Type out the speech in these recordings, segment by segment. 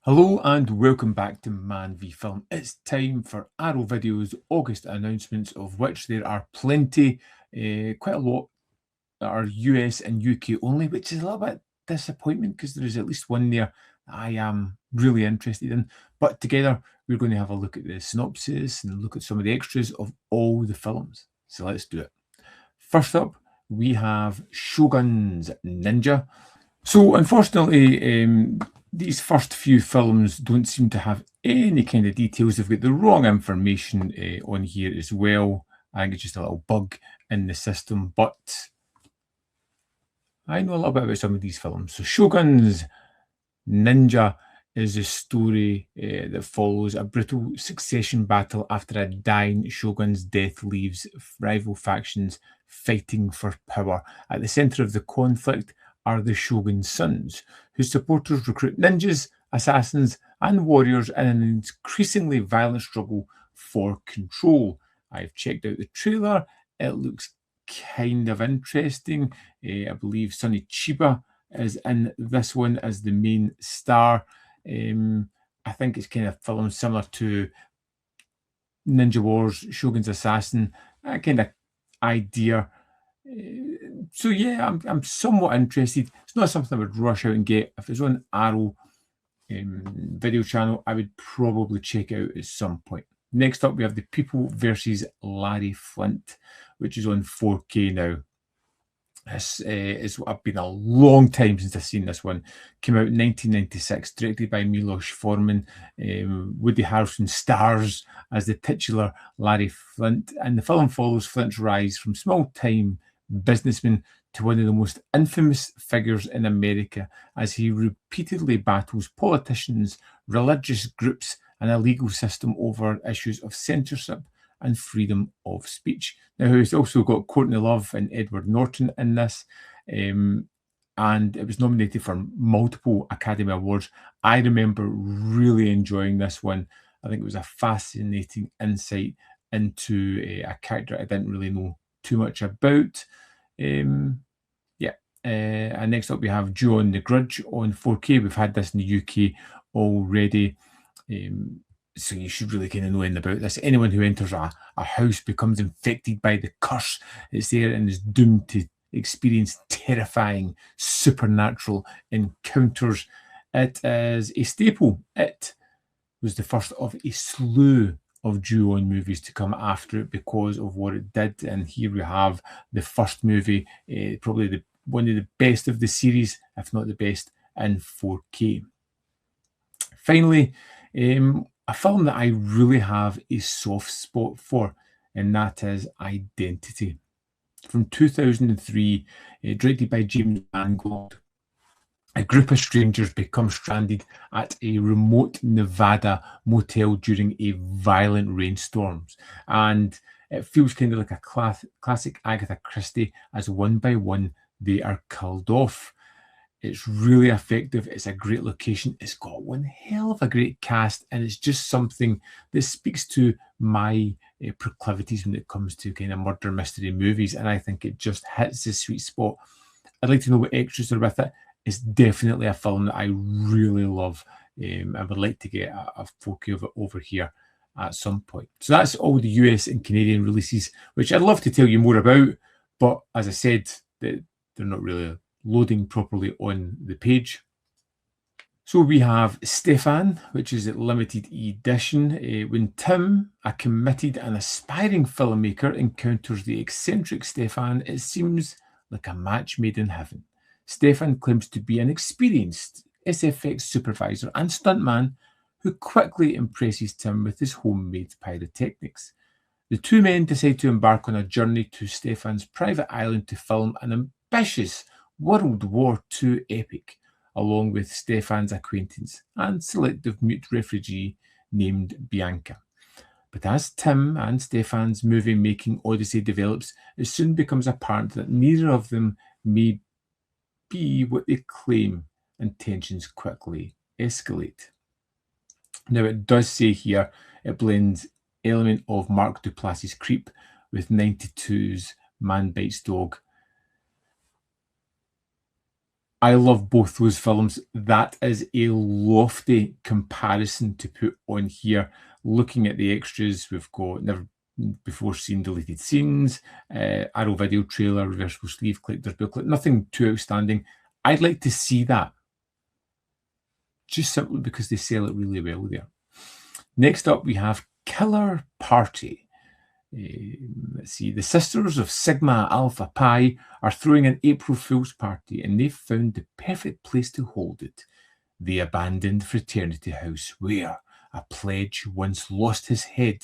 Hello and welcome back to Man v Film. It's time for Arrow Video's August announcements, of which there are plenty, quite a lot that are US and UK only, which is a little bit disappointment because there is at least one there that I am really interested in. But together we're going to have a look at the synopsis and look at some of the extras of all the films. So let's do it. First up, we have Shoguns Ninja. So unfortunately, these first few films don't seem to have any kind of details. They've got the wrong information on here as well. I think it's just a little bug in the system, but I know a little bit about some of these films. So Shoguns Ninja is a story that follows a brutal succession battle after a dying shogun's death leaves rival factions fighting for power. At the center of the conflict are the shogun's sons, whose supporters recruit ninjas, assassins, and warriors in an increasingly violent struggle for control. I've checked out the trailer. It looks kind of interesting. I believe Sonny Chiba is in this one as the main star. I think it's kind of film similar to Ninja Wars, Shogun's Assassin, that kind of idea. So yeah, I'm somewhat interested. It's not something I would rush out and get. If it's on Arrow video channel, I would probably check out at some point. Next up, we have The People versus Larry Flynt, which is on 4K now. This is what I've been a long time since I've seen this one. Came out in 1996, directed by Milos Forman. Woody Harrelson stars as the titular Larry Flynt, and the film follows Flynt's rise from small-time businessman to one of the most infamous figures in America as he repeatedly battles politicians, religious groups, and a legal system over issues of censorship and freedom of speech. Now, he's also got Courtney Love and Edward Norton in this, and it was nominated for multiple Academy Awards. I remember really enjoying this one. I think it was a fascinating insight into a character I didn't really know too much about. And next up we have Joe the Grudge on 4K. We've had this in the UK already. So you should really kind of know anything about this. Anyone who enters a house becomes infected by the curse that's there and is doomed to experience terrifying supernatural encounters. It is a staple. It was the first of a slew of Ju-on movies to come after it because of what it did. And here we have the first movie, probably one of the best of the series, if not the best, in 4K. Finally, a film that I really have a soft spot for, and that is Identity. From 2003, directed by James Mangold. A group of strangers become stranded at a remote Nevada motel during a violent rainstorm. And it feels kind of like a classic Agatha Christie, as one by one they are killed off. It's really effective. It's a great location. It's got one hell of a great cast, and it's just something that speaks to my proclivities when it comes to kind of murder mystery movies, and I think it just hits the sweet spot. I'd like to know what extras are with it. It's definitely a film that I really love. I would like to get a 4K of it over here at some point. So that's all the US and Canadian releases, which I'd love to tell you more about, but as I said, they're not really loading properly on the page. So we have Stéphane, which is a limited edition. When Tim, a committed and aspiring filmmaker, encounters the eccentric Stéphane, it seems like a match made in heaven. Stéphane claims to be an experienced SFX supervisor and stuntman who quickly impresses Tim with his homemade pyrotechnics. The two men decide to embark on a journey to Stéphane's private island to film an ambitious World War II epic, along with Stéphane's acquaintance and selective mute refugee named Bianca. But as Tim and Stéphane's movie-making odyssey develops, it soon becomes apparent that neither of them may be what they claim, and tensions quickly escalate. Now, it does say here it blends element of Mark Duplass's Creep with 92's Man Bites Dog. I love both those films. That is a lofty comparison to put on here. Looking at the extras, we've got never before seen deleted scenes, Arrow video trailer, reversible sleeve, collector's booklet, nothing too outstanding. I'd like to see that, just simply because they sell it really well there. Next up, we have Killer Party. Let's see, the Sisters of Sigma Alpha Pi are throwing an April Fool's party, and they've found the perfect place to hold it. The abandoned fraternity house where a pledge once lost his head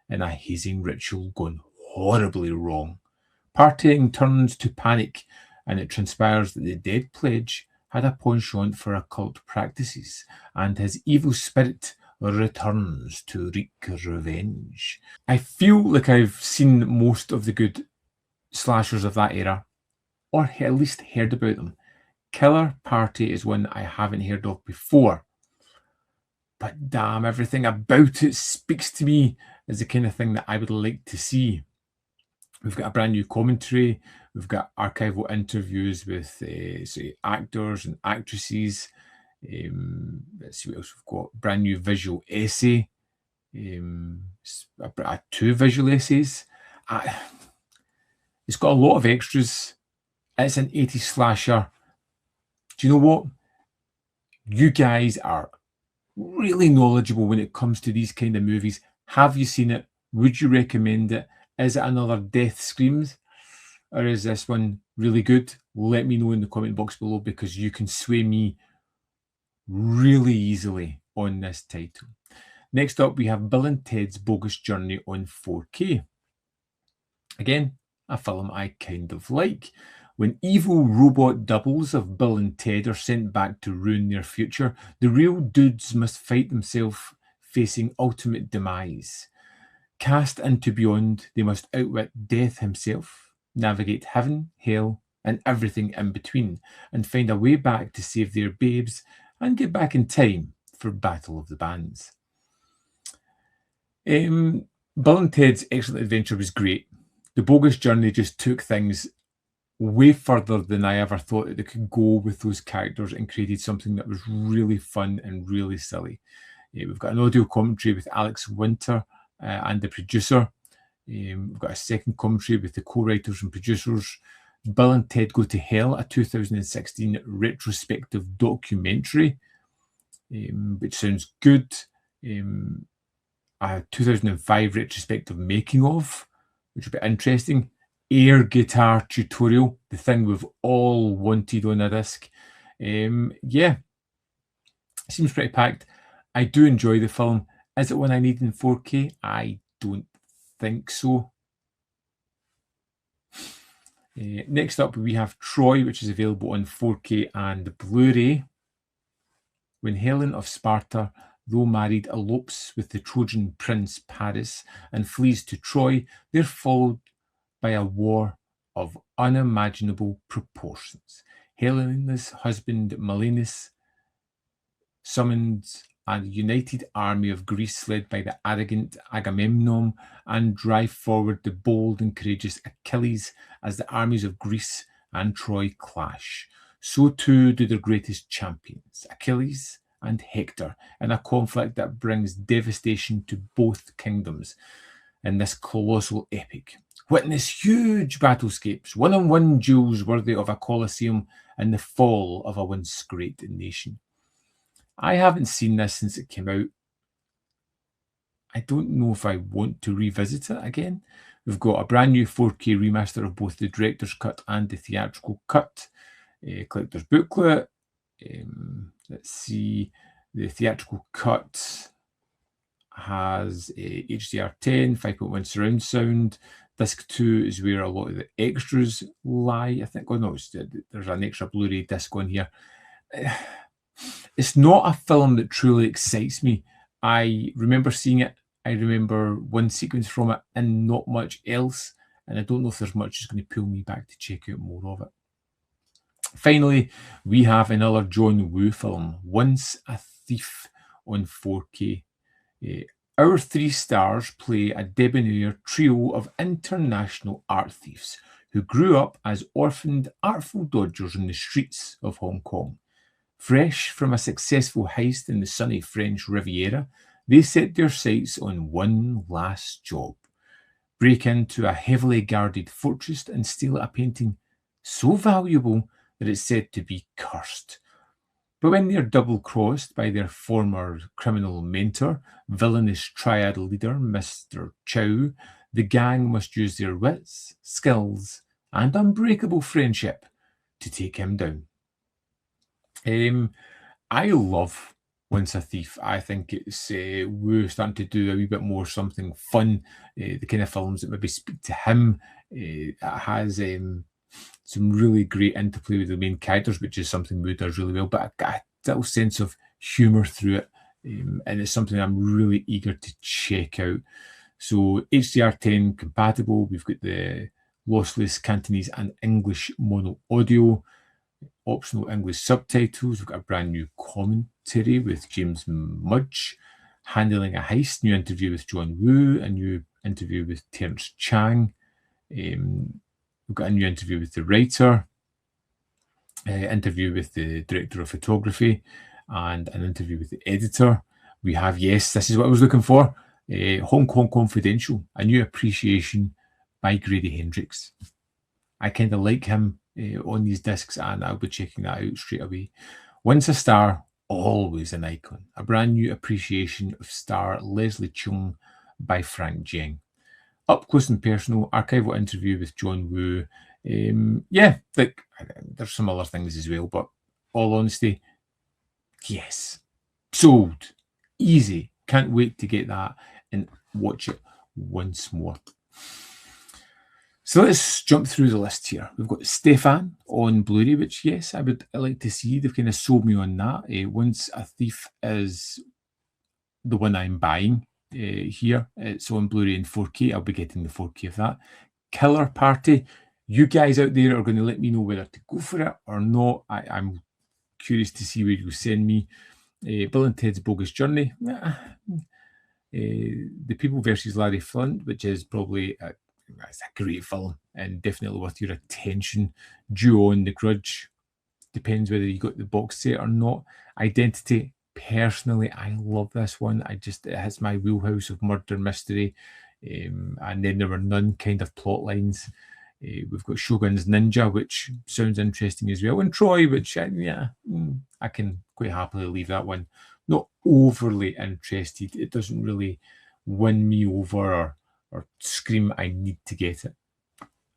in a hazing ritual gone horribly wrong. Partying turns to panic, and it transpires that the dead pledge had a penchant for occult practices, and his evil spirit returns to wreak revenge. I feel like I've seen most of the good slashers of that era, or at least heard about them. Killer Party is one I haven't heard of before, but damn, everything about it speaks to me as the kind of thing that I would like to see. We've got a brand new commentary. We've got archival interviews with actors and actresses. Let's see what else we've got. Brand new visual essay. 2 visual essays. It's got a lot of extras. It's an 80s slasher. Do you know what? You guys are really knowledgeable when it comes to these kind of movies. Have you seen it? Would you recommend it? Is it another Death Screams? Or is this one really good? Let me know in the comment box below, because you can sway me really easily on this title. Next up, we have Bill and Ted's Bogus Journey on 4K. Again, a film I kind of like. When evil robot doubles of Bill and Ted are sent back to ruin their future, the real dudes must fight themselves, facing ultimate demise. Cast into beyond, they must outwit death himself, navigate heaven, hell, and everything in between, and find a way back to save their babes and get back in time for Battle of the Bands. Bill and Ted's Excellent Adventure was great. The Bogus Journey just took things way further than I ever thought that they could go with those characters, and created something that was really fun and really silly. We've got an audio commentary with Alex Winter and the producer. We've got a second commentary with the co-writers and producers. Bill and Ted Go to Hell, a 2016 retrospective documentary, which sounds good. A 2005 retrospective making of, which will be interesting. Air guitar tutorial, the thing we've all wanted on a disc. Yeah, seems pretty packed. I do enjoy the film. Is it one I need in 4K? I don't think so. Next up, we have Troy, which is available on 4K and Blu-ray. When Helen of Sparta, though married, elopes with the Trojan prince Paris and flees to Troy, they're followed by a war of unimaginable proportions. Helena's husband Malenus summons a united army of Greece led by the arrogant Agamemnon, and drive forward the bold and courageous Achilles as the armies of Greece and Troy clash. So too do their greatest champions, Achilles and Hector, in a conflict that brings devastation to both kingdoms. In this colossal epic, witness huge battlescapes, one-on-one duels worthy of a Colosseum, and the fall of a once great nation. I haven't seen this since it came out. I don't know if I want to revisit it again. We've got a brand new 4K remaster of both the director's cut and the theatrical cut. Collector's booklet. Let's see. The theatrical cut has a HDR10, 5.1 surround sound. Disc 2 is where a lot of the extras lie, I think. Oh no, there's an extra Blu-ray disc on here. It's not a film that truly excites me. I remember seeing it. I remember one sequence from it and not much else. And I don't know if there's much that's going to pull me back to check out more of it. Finally, we have another John Woo film, Once a Thief, on 4K. Our 3 stars play a debonair trio of international art thieves who grew up as orphaned, artful dodgers in the streets of Hong Kong. Fresh from a successful heist in the sunny French Riviera, they set their sights on one last job: break into a heavily guarded fortress and steal a painting so valuable that it's said to be cursed. But when they're double-crossed by their former criminal mentor, villainous triad leader Mr. Chow, the gang must use their wits, skills, and unbreakable friendship to take him down. I love Once a Thief. I think it's we're starting to do a wee bit more something fun, the kind of films that maybe speak to him. It has some really great interplay with the main characters, which is something Wu does really well, but I got a little sense of humour through it, and it's something I'm really eager to check out. So HDR10 compatible, we've got the lossless Cantonese and English mono audio, optional English subtitles, we've got a brand new commentary with James Mudge, handling a heist, new interview with John Woo, a new interview with Terence Chang, we've got a new interview with the writer, interview with the director of photography, and an interview with the editor. We have, yes, this is what I was looking for, Hong Kong Confidential, a new appreciation by Grady Hendrix. I kind of like him on these discs, and I'll be checking that out straight away. Once a Star, always an icon. A brand new appreciation of star Leslie Cheung by Frank Jiang. Up close and personal, archival interview with John Woo. Yeah, like there's some other things as well, but all honesty, yes, sold, easy. Can't wait to get that and watch it once more. So let's jump through the list here. We've got Stéphane on Blu-ray, which, yes, I would like to see. They've kind of sold me on that. Once a Thief is the one I'm buying here. It's on Blu-ray in 4K. I'll be getting the 4K of that. Killer Party. You guys out there are going to let me know whether to go for it or not. I'm curious to see where you send me. Bill and Ted's Bogus Journey. The People versus Larry Flynt, which is probably it's a great film and definitely worth your attention. Ju-on, The Grudge. Depends whether you got the box set or not. Identity. Personally, I love this one. It hits my wheelhouse of murder mystery. And then there were none kind of plot lines. We've got Shogun's Ninja, which sounds interesting as well. And Troy, which, I can quite happily leave that one. Not overly interested. It doesn't really win me over or scream, I need to get it.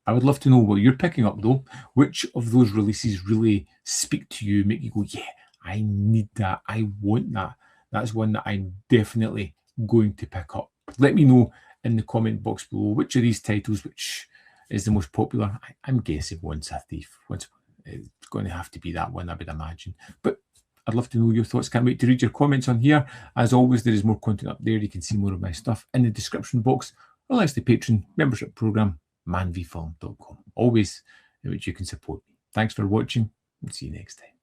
I would love to know what you're picking up, though. Which of those releases really speak to you, make you go, yeah, I need that. I want that. That's one that I'm definitely going to pick up. Let me know in the comment box below which of these titles, which is the most popular. I'm guessing Once a Thief. It's going to have to be that one, I would imagine. But I'd love to know your thoughts. Can't wait to read your comments on here. As always, there is more content up there. You can see more of my stuff in the description box, or else the Patreon membership program, manvfilm.com. Always in which you can support me. Thanks for watching, and see you next time.